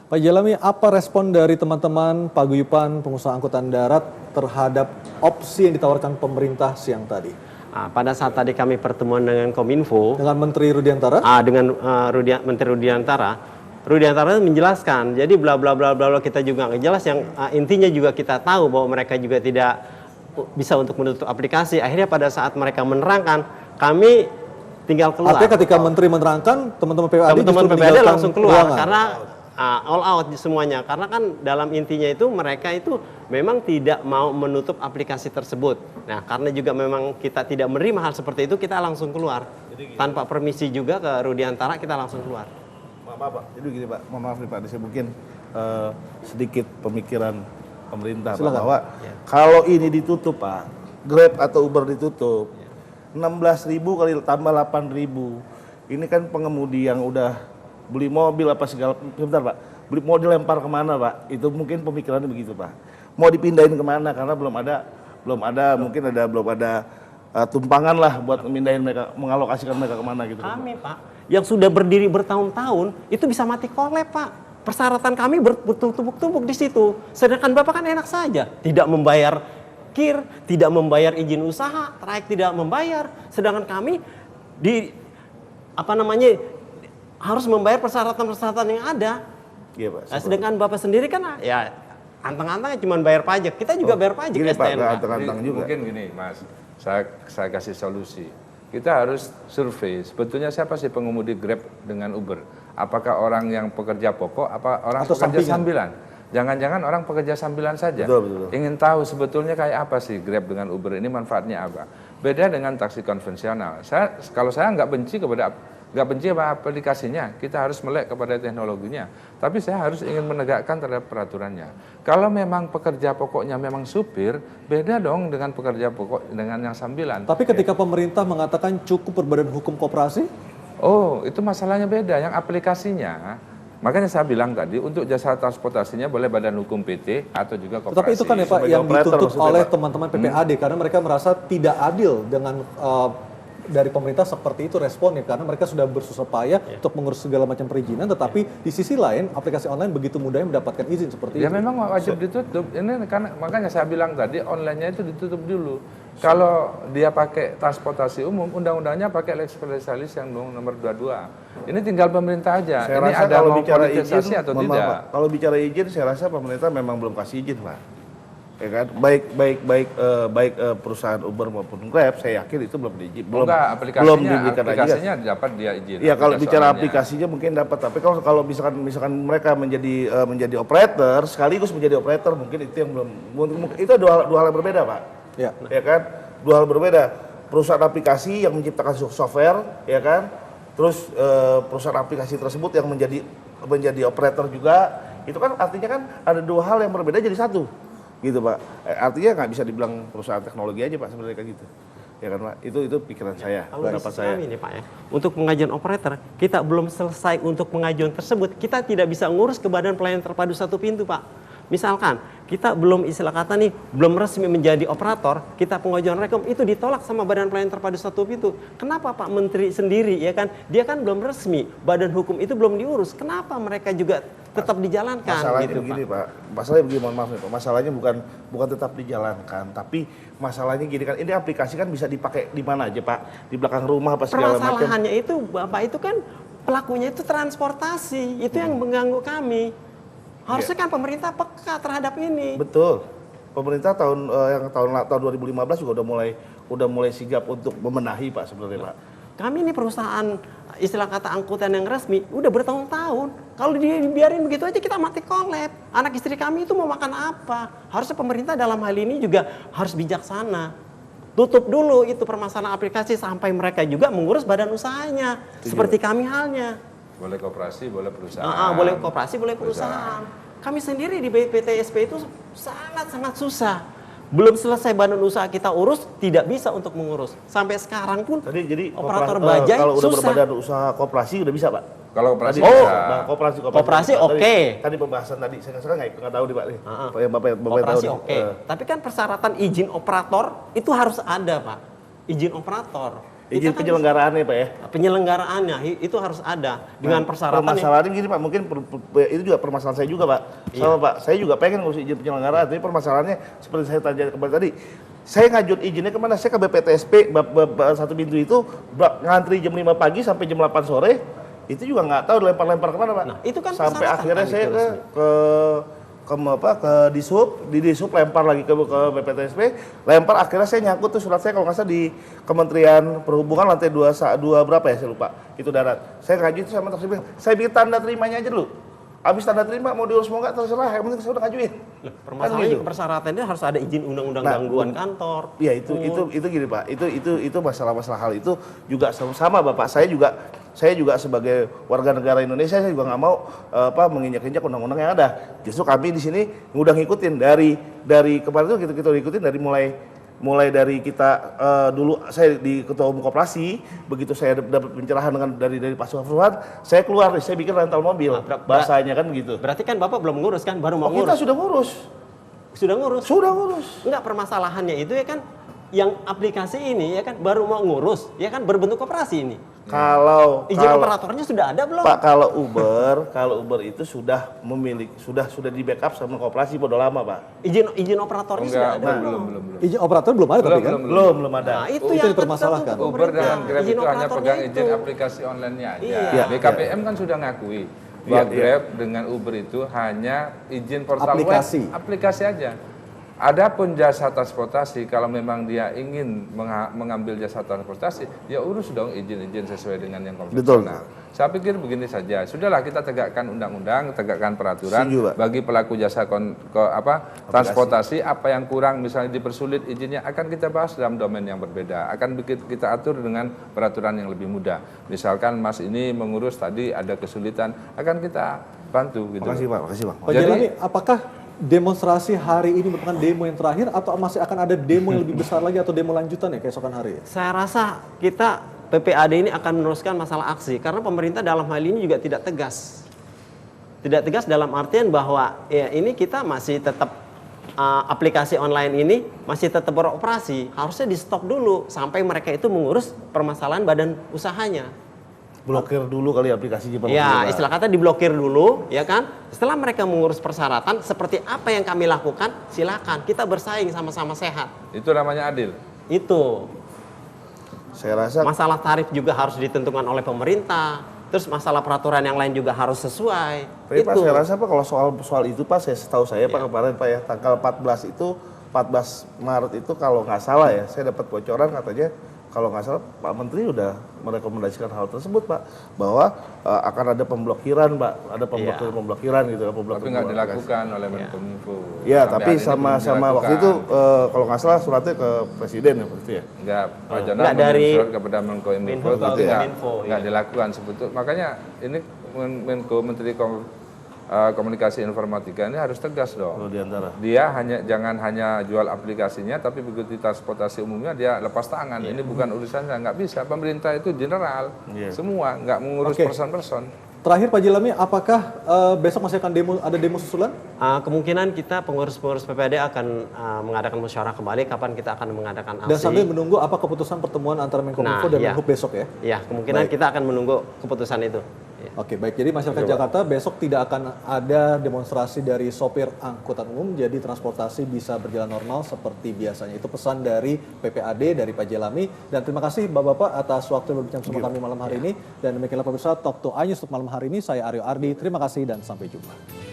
Pak Jelami, apa respon dari teman-teman paguyuban pengusaha angkutan darat terhadap opsi yang ditawarkan pemerintah siang tadi? Pada saat tadi kami pertemuan dengan Kominfo, dengan Menteri Rudiantara, Menteri Rudiantara menjelaskan, jadi bla bla bla bla kita juga nggak jelas, yang intinya juga kita tahu bahwa mereka juga tidak bisa untuk menutup aplikasi. Akhirnya pada saat mereka menerangkan, kami tinggal keluar. Artinya ketika Menteri menerangkan, teman-teman PPAD langsung keluar karena all out semuanya, karena kan dalam intinya itu mereka itu memang tidak mau menutup aplikasi tersebut. Nah, karena juga memang kita tidak menerima hal seperti itu, kita langsung keluar. Jadi, tanpa permisi juga ke Rudiantara, kita langsung keluar. Pak. Jadi gini Pak, mohon maaf nih Pak, saya mungkin sedikit pemikiran pemerintah Pak, bahwa kalau ini ditutup Pak, Grab atau Uber ditutup, 16.000 kali tambah 8.000, ini kan pengemudi yang udah beli mobil apa segala, sebentar Pak, beli model lempar kemana Pak, itu mungkin pemikirannya begitu Pak, mau dipindahin kemana karena belum ada mungkin belum ada tumpangan lah buat memindahin mereka, mengalokasikan mereka kemana gitu. Kami Pak, yang sudah berdiri bertahun-tahun itu bisa mati kolab Pak, persyaratan kami bertumpuk-tumpuk di situ, sedangkan Bapak kan enak saja, tidak membayar KIR, tidak membayar izin usaha, trayek tidak membayar, sedangkan kami harus membayar persyaratan-persyaratan yang ada. Iya Pak. Nah, sedangkan Bapak sendiri kan ya anteng-antengnya cuma bayar pajak. Kita juga bayar pajak gini, STNK. Pak, anteng-anteng juga. Mungkin gini Mas, saya kasih solusi. Kita harus survei, sebetulnya siapa sih pengemudi Grab dengan Uber? Apakah orang yang pekerja pokok, apa orang atau pekerja sampingan? sambilan? Jangan-jangan orang pekerja sambilan saja. Betul. Ingin tahu sebetulnya kayak apa sih Grab dengan Uber ini, manfaatnya apa? Beda dengan taksi konvensional. Kalau saya nggak benci sama aplikasinya, kita harus melek kepada teknologinya. Tapi saya harus ingin menegakkan terhadap peraturannya. Kalau memang pekerja pokoknya memang supir, beda dong dengan pekerja pokok dengan yang sambilan. Tapi ketika pemerintah mengatakan cukup berbadan hukum koperasi? Oh, itu masalahnya beda. Yang aplikasinya, makanya saya bilang tadi, untuk jasa transportasinya boleh badan hukum PT atau juga koperasi. Tapi itu kan ya Pak, yang dituntut oleh teman-teman PPAD, karena mereka merasa tidak adil dengan dari pemerintah seperti itu responnya, karena mereka sudah bersusah payah untuk mengurus segala macam perizinan, tetapi di sisi lain aplikasi online begitu mudahnya mendapatkan izin seperti itu. Ya memang wajib ditutup. Ini kan makanya saya bilang tadi online-nya itu ditutup dulu. Kalau dia pakai transportasi umum, undang-undangnya pakai lex specialis yang nomor 22. Ini tinggal pemerintah aja. Saya ini rasa ada kalau mau bicara politisasi izin atau tidak? Pak, kalau bicara izin, saya rasa pemerintah memang belum kasih izin Pak. Ya kan, baik perusahaan Uber maupun Grab, saya yakin itu belum diizin, belum aplikasinya dapat dia izin. Ya kalau bicara aplikasinya mungkin dapat, tapi kalau misalkan mereka menjadi operator sekaligus menjadi operator, mungkin itu yang belum, itu dua hal yang berbeda Pak. Ya kan, dua hal berbeda. Perusahaan aplikasi yang menciptakan software, ya kan, terus perusahaan aplikasi tersebut yang menjadi operator juga, itu kan artinya kan ada dua hal yang berbeda jadi satu. Gitu Pak, artinya nggak bisa dibilang perusahaan teknologi aja Pak sebenarnya kayak gitu, ya kan Pak, itu pikiran saya, pendapat saya. Ini Pak ya, untuk pengajuan operator kita belum selesai untuk pengajuan tersebut, kita tidak bisa ngurus ke Badan Pelayanan Terpadu Satu Pintu Pak. Misalkan kita belum istilah kata nih, belum resmi menjadi operator, kita pengajuan rekom itu ditolak sama Badan Pelayanan Terpadu Satu Pintu. Kenapa Pak Menteri sendiri ya kan, dia kan belum resmi, badan hukum itu belum diurus, kenapa mereka juga tetap dijalankan? Masalahnya gitu, begini Pak, masalahnya begini, mohon maaf nih Pak, masalahnya bukan tetap dijalankan, tapi masalahnya gini kan, ini aplikasi kan bisa dipakai di mana aja Pak, di belakang rumah apa segala macam. Permasalahannya itu Bapak itu kan pelakunya itu transportasi, itu yang mengganggu kami. Harusnya kan pemerintah peka terhadap ini. Betul. Pemerintah tahun 2015 juga udah mulai sigap untuk membenahi Pak sebenarnya Pak. Kami ini perusahaan istilah kata angkutan yang resmi udah bertahun-tahun. Kalau dibiarin begitu aja kita mati kolab. Anak istri kami itu mau makan apa? Harusnya pemerintah dalam hal ini juga harus bijaksana. Tutup dulu itu permasalahan aplikasi sampai mereka juga mengurus badan usahanya. Seperti kami halnya. Boleh koperasi, boleh perusahaan. Boleh koperasi, boleh perusahaan. Kami sendiri di PTSP itu sangat-sangat susah. Belum selesai badan usaha kita urus, tidak bisa untuk mengurus. Sampai sekarang pun jadi operator bajai kalau udah susah. berbadan usaha koperasi udah bisa Pak? Kalau koperasi koperasi oke. Tadi pembahasan tadi, saya nggak tahu nih Pak. Yang Bapak koperasi tahu oke. Tapi kan persyaratan izin operator itu harus ada Pak. Izin operator. Izin penyelenggaraannya Pak ya? Penyelenggaraannya itu harus ada dengan persyaratan. Permasalahannya gini Pak, mungkin itu juga permasalahan saya juga Pak. Sama Pak, saya juga pengen ngurus izin penyelenggaraan, tapi permasalahannya seperti saya tanya kembali tadi. Saya ngajuin izinnya kemana? Saya ke BPTSP, satu pintu itu ngantri jam 5 pagi sampai jam 8 sore. Itu juga nggak tahu dilempar-lempar kemana Pak. Nah, itu kan sampai akhirnya kan saya ke Disub, di Disub lempar lagi ke BPTSP, lempar akhirnya saya nyangkut tuh surat saya kalau nggak salah di Kementerian Perhubungan lantai 2 berapa ya saya lupa, itu darat. Saya ngajuin itu sama taksi bilang, saya bikin tanda terimanya aja dulu. Habis tanda terima mau diurus mau nggak terserah, yang penting saya udah ngajuin. Permasalahannya kan persyaratannya harus ada izin undang-undang gangguan kantor. Iya itu gini Pak, itu masalah-masalah hal itu juga sama Bapak, saya juga sebagai warga negara Indonesia saya juga nggak mau menginjak-injak undang-undang yang ada. Justru kami di sini udah ngikutin dari kemarin itu kita ikutin dari mulai dari kita dulu saya di ketua umum koperasi, begitu saya dapat pencerahan dari Pak Sufwan, saya keluar nih, saya bikin rental mobil. Bahasanya kan begitu. Berarti kan Bapak belum ngurus kan, baru mau ngurus. Kita sudah ngurus. Sudah ngurus. Enggak, permasalahannya itu ya kan yang aplikasi ini ya kan baru mau ngurus, ya kan berbentuk koperasi ini. Kalau izin operatornya sudah ada belum? Pak, kalau Uber itu sudah memiliki sudah di backup sama koperasi udah lama Pak. Izin operatornya sudah ada belum? Izin operator belum ada tapi kan? Belum ada. Nah, itu yang dipermasalahkan. Uber dan Grab itu hanya pegang izin aplikasi online-nya aja. Iya. BKPM kan sudah ngakui bahwa Grab dengan Uber itu hanya izin portal aplikasi aja. Adapun jasa transportasi, kalau memang dia ingin mengambil jasa transportasi, ya urus dong izin-izin sesuai dengan yang konvensional. Saya pikir begini saja, sudahlah kita tegakkan undang-undang, tegakkan peraturan bagi pelaku jasa transportasi, apa yang kurang misalnya dipersulit izinnya akan kita bahas dalam domain yang berbeda, akan kita atur dengan peraturan yang lebih mudah. Misalkan Mas ini mengurus tadi ada kesulitan, akan kita bantu gitu. Makasih Pak. Pak Jelani, apakah demonstrasi hari ini merupakan demo yang terakhir atau masih akan ada demo yang lebih besar lagi atau demo lanjutan ya keesokan hari? Saya rasa kita PPAD ini akan meneruskan masalah aksi karena pemerintah dalam hal ini juga tidak tegas. Tidak tegas dalam artian bahwa ya ini kita masih tetap aplikasi online ini masih tetap beroperasi. Harusnya di stop dulu sampai mereka itu mengurus permasalahan badan usahanya. Blokir dulu kali aplikasinya. Ya, istilah kata diblokir dulu, ya kan? Setelah mereka mengurus persyaratan, seperti apa yang kami lakukan, silakan. Kita bersaing sama-sama sehat. Itu namanya adil. Itu. Saya rasa masalah tarif juga harus ditentukan oleh pemerintah. Terus masalah peraturan yang lain juga harus sesuai. Tapi Pak, saya rasa Pak kalau soal itu Pak, setahu saya Pak kemarin Pak ya, tanggal 14 Maret itu kalau nggak salah ya, saya dapat bocoran katanya. Kalau nggak salah Pak Menteri udah merekomendasikan hal tersebut Pak, bahwa akan ada pemblokiran Pak, ada pemblokiran gitu. Tapi nggak dilakukan oleh Menkominfo. Ya, tapi sama waktu itu kalau nggak salah suratnya ke Presiden ya Pak ya. Enggak, Pak Jonan dari surat kepada Menkominfo tapi nggak dilakukan sebetulnya. Makanya ini Menteri Komunikasi Informatika ini harus tegas dong. Dia jangan hanya jual aplikasinya, tapi begitu transportasi umumnya dia lepas tangan. Ini bukan urusannya, nggak bisa. Pemerintah itu general, semua nggak mengurus person-person. Terakhir Pak Jelani, apakah besok masih akan ada demo susulan? Kemungkinan kita pengurus-pengurus PPAD akan mengadakan musyawarah kembali kapan kita akan mengadakan aksi. Dan sambil menunggu apa keputusan pertemuan antara Menkominfo dan Menhub besok ya? Iya, kemungkinan kita akan menunggu keputusan itu. Oke, baik. Jadi masyarakat Jakarta besok tidak akan ada demonstrasi dari sopir angkutan umum, jadi transportasi bisa berjalan normal seperti biasanya. Itu pesan dari PPAD, dari Pak Jelani. Dan terima kasih Bapak-Bapak atas waktu yang berbincang bersama kami malam hari ini. Dan demikianlah pemirsa Talk to iNews untuk malam hari ini. Saya Aryo Ardi, terima kasih dan sampai jumpa.